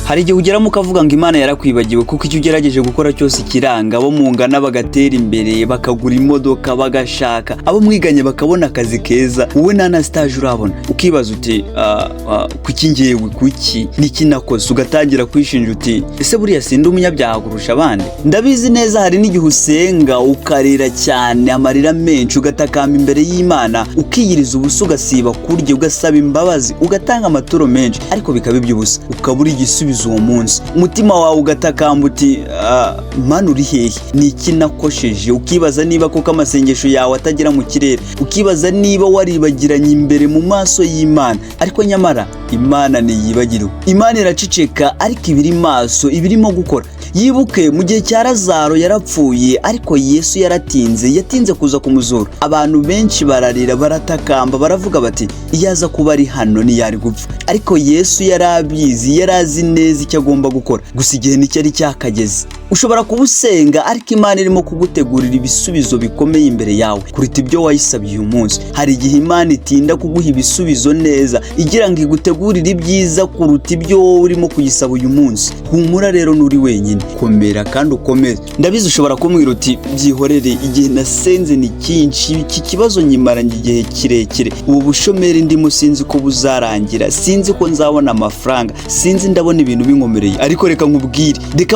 Hari igihe ugeramo ukavuga ngo Imana yarakwibagiwe kuko icyo ugerageje gukora cyose kiranga, abo mungana bagatera imbere, bakagura imodoka, bagashaka, abo mwiganye bakabona akazi keza, wowe nta stage urabona. Ukibaza uti kuki ngewe, kuki niki nakoze? Ugatangira kwishinja uti ese buriya sindi umunyabyaha kurusha abandi? Ndabizi neza hari n'igihe usenga ukarira cyane, amarira menshi, ugatakamba imbere y'Imana, ukiyiriza ubusa, ugasiba kurya, ugasaba imbabazi, ugatanga amaturo menshi, ariko bikaba iby'ubusa, ukabura igisubizo uwo munsi. Umutima wawe ugatakamba uti Mana uri hehe, niki nakosheje? Ukibaza niba koko amasengesho yawe atagera mu kirere, ukibaza niba waribagiranye imbere mu maso y'Imana, ariko nyamara Imana ntiyibagirwa. Imana iraceceka ariko ibiri maso, ibirimo gukora. Yibuke mu gihe cya Lazaro yarapfuye, ariko Yesu yatinze kuza kumuzura. Abantu benshi bararira, baratakamba, baravuga bati iyaza kuba ari hano ntiyari gupfa. Ariko Yesu yarabizi, yarazi neza icyo agomba gukora, gusa igihe nticyari cyakageze. Ushobora kubusenga ariko Imana irimo kugutegurira ibisubizo bikomeye imbere yawe kuruta ibyo wayisabye uyu munsi. Hari igihe Imana itinda kuguha ibisubizo neza igira ngo igutegurire ibyiza kuruta ibyo wowe urimo kuyisaba uyu munsi. Humura rero nuri wenyine, komera kandi ukomeze. Ndabizi ushobora kumwira uti byihorere, igihe nasenze ni cyinshi, iki kibazo nyimaranye igihe kirekire, ubu bushomeri ndimo sinzi ko buzarangira, sinzi ko nzabona amafaranga, sinzi ndabona ibintu binkomereye. Ariko reka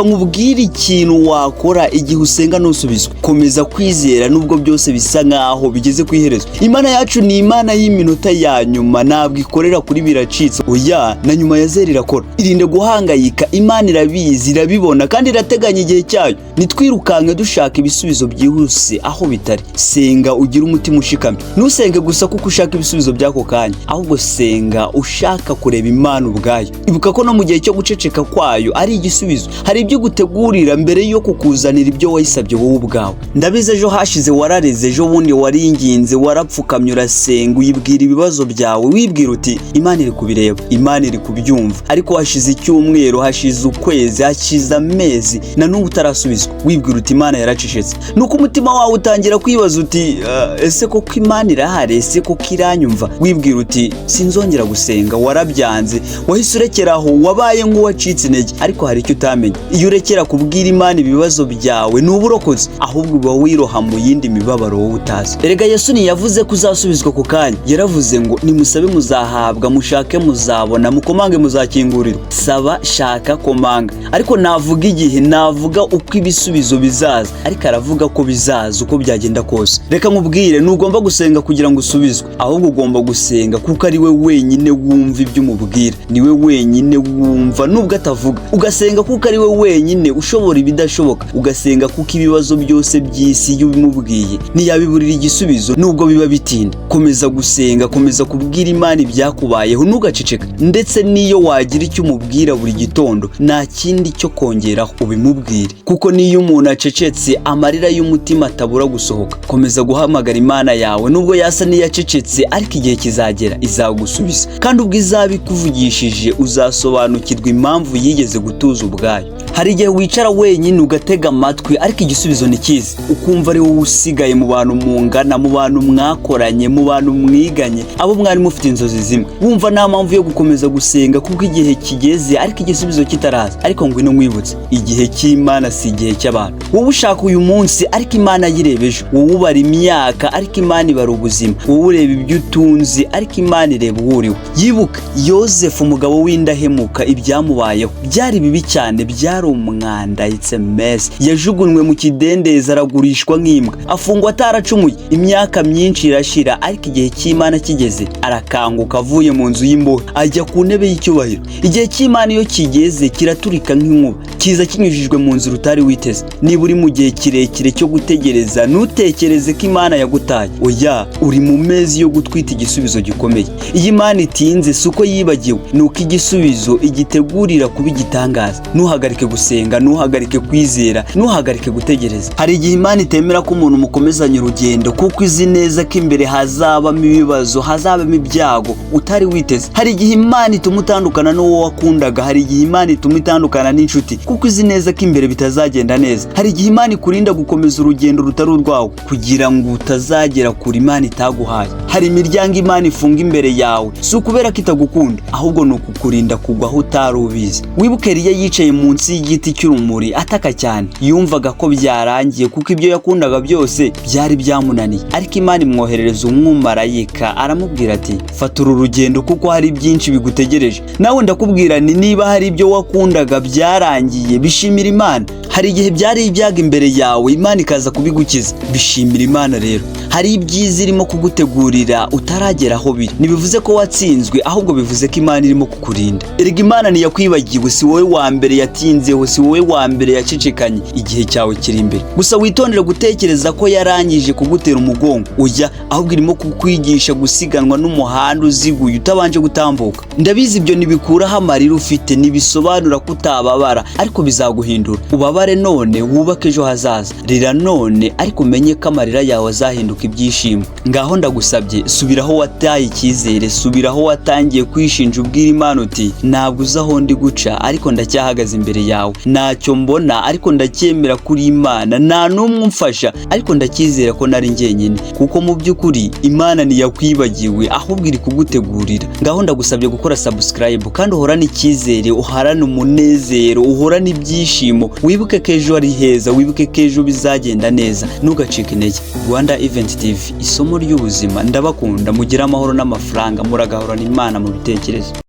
nkubwire ikintu wakora igihe usenga nusubizwe. Komeza kwizera nubwo byose bisa nkaho bigeze ku iherezo. Imana yacu ni Imana y'iminota ya nyuma, ntabwo ikorera kuri biracitse, oya, na nyuma ya zero irakora. Irinde guhangayika, Imana irabizi, irabibona kandi irateganya igihe cyayo. Nitwirukanke dushaka ibisubizo byihuse aho bitari. Senga ugira umutima ushikamye, nusenge gusa kuko ushaka ibisubizo by'ako kanya, ahubwo senga ushaka kureba Imana ubwayo. Ibuka ko no mu gihe cyo guceceka kwayo ari igisubizo. Hari ibyo gutegurira mbere yo kukuzanira ibyo wayisabye wowe ubwawe. Ndabize ejo hashize warareze, ejo bundi waringinze, warapfukamye urasenga, uyibwira ibibazo byawe, wibwira uti Imana iri kubireba, Imana iri kubyumva. Ariko hashize icyumweru, hashize ukwezi, hashize amezi, na n'ubu utarasubizwa. Wibwira uti Imana yaracecetse. Nuko umutima wawe utangira kwibaza uti ese koko Imana irahari, ese koko iranyumva? Wibwira uti sinzongera gusenga. Warabyanze, wahise urekeraho, wabaye nk'uwacitse intege. Ariko hari icyo utamenye, iyo urekera kubwira Imana ibibazo byawe n'uburokozi, ahubwo uba wiroha mu yindi mibabaro wowe utazi. Erega Yesu ntiyavuze ko uzasubizwa ku kanya, yaravuze ngo nimusabe muzahabwa, mushake muzabona, mukomange muzakingurirwa. Saba, shaka, komanga. Ariko navuga igihe, navuga uko ibisubizo bizaza, ariko aravuga ko bizaza uko byagenda kose. Reka nkubwire, ntugomba gusenga kugira ngo usubizwe, ahubwo ugomba gusenga kuko ari we wenyine wumva ibyo umubwira, ni we wenyine wumva nubwo atavuga. Ugasenga kuko ari we wenyine ushobora ibidashoboka. Ugasenga kuko ibibazo byose by'isi iyo ubimubwiye ntiyabiburira igisubizo nubwo biba bitinda. Komeza gusenga, komeza kubwira Imana ibyakubayeho, ntugaceceka. Ndetse niyo wagira icyo umubwira buri gitondo, nta kindi cyo kongeraho, ubimubwire. Kuko niyo umuntu acecetse, amarira y'umutima atabura gusohoka. Komeza guhamagara Imana yawe nubwo yasa n'iyacecetse, ariko igihe kizagera izagusubiza. Kandi ubwo izaba ikuvugishije uzasobanukirwa impamvu yigeze gutuza ubwayo. Hari igihe wicara wenyine ugatega amatwi, ariko igisubizo ntikizi. Ukumva ari wowe usigaye mu bantu mungana, mu bantu mwakoranye, mu bantu mwiganye, abo mwari mufite inzozi zimwe. Wumva nta mpamvu yo gukomeza gusenga kuko igihe kigeze, ariko igisubizo kitaraza. Ariko ngwino nkwibutse, igihe cy'Imana si igihe cy'abantu. Wowe ushaka uyu munsi, ariko Imana yireba ejo. Wowe ubara imyaka, ariko Imana ibara ubuzima. Wowe ureba ibyo utunze, ariko Imana ireba uwo uriwe. Yibuka Yosefu, umugabo w'indahemuka, ibyamubayeho byari bibi cyane, byari umwanda, it's a mess. Yajugunywe mu kidendezi, aragurishwa nk'imbwa, afungwa ataracumuye. Imyaka myinshi irashira, ariko igihe cy'Imana kigeze, arakanguka avuye mu nzu y'imbohe, ajya ku ntebe y'icyubahiro. Igihe cy'Imana iyo kigeze kiraturika nk'inkuba, kiza kinyujijwe mu nzira utari witeze. Niba uri mu gihe kirekire cyo gutegereza, ntutekereze ko Imana yagutaye, oya, uri mu mezi yo gutwita igisubizo gikomeye. Iyi Imana itinze si uko yibagiwe, ni uko igisubizo igitegurira kuba igitangaza. Ntuhagarike gusenga, ntuhagarike kwizera, ntuhagarike gutegereza. Hari igihe Imana itemera ko umuntu mukomezanya urugendo kuko izi neza ko imbere hazabamo ibibazo, hazabamo ibyago utari witeze. Hari igihe Imana ituma utandukana n'uwo wakundaga, hari igihe Imana ituma itandukana n'inshuti kuko uzi neza ko imbere bitazagenda neza. Hari igihe Imana ikurinda gukomeza urugendo rutari urwawe kugira ngo utazagera kure Imana itaguhaye. Hari imiryango Imana ifunga imbere yawe si ukubera ko itagukunda, ahubwo ni ukukurinda kugwa aho utari ubizi. Wibuke Eliya yicaye munsi y'igiti cy'urumuri ataka cyane, yumvaga ko byarangiye kuko ibyo yakundaga byose byari byamunaniye, ariko Imana imwoherereza umumarayika aramubwira ati fata uru rugendo kuko hari byinshi bigutegereje. Nawe ndakubwira ni niba hari ibyo wakundaga byarangiye, bishimira Imana. Hari igihe byari ibyaga imbere yawe Imana ikaza kubigukiza, bishimira Imana. Rero hari ibyiza irimo kugutegurira utaragera aho biri. Ntibivuze ko watsinzwe, ahubwo bivuze ko Imana irimo kukurinda. Erega Imana ntiyakwibagiwe, si wowe wa mbere yatinzeho, si wowe wa mbere yacecekanye. Igihe cyawe kiri imbere. Gusa witondere gutekereza ko yarangije kugutera umugongo. Ujya ahubwo irimo kukwigisha gusiganwa n'umuhanda uziguye utabanje gutambuka. Ndabizi ibyo ntibikuraho amarira ufite, ntibisobanura ko utababara, ariko bizaguhindura. Ubabare none wubake ejo hazaza. Rira none ariko umenye ko amarira yawe azahinduka ibyishimo. Ngaho ndagusabye, subiraho wataye icyizere, subiraho watangiye kwishinja, ubwira Imana uti ntabwo uzi aho ndi guca, ariko ndacyahagaze imbere yawe. Ntacyo mbona ariko ndacyemera kuri Imana. Nta n'umwe umfasha ariko ndacyizera ko nari njyenyine, kuko mu by'ukuri Imana ntiyakwibagiwe, ahubwo iri kugutegurira. Ngaho ndagusabye gukora subscribe kandi uhorane icyizere, uharane umunezero, uhorane ibyishimo. Wibuke ko ejo ari heza, wibuke ko ejo bizagenda neza, ntugacike intege. Rwanda Event TV, isomo ry'ubuzima. Ndabakunda, mugire amahoro n'amafaranga, muragahorana Imana mu bitekerezo.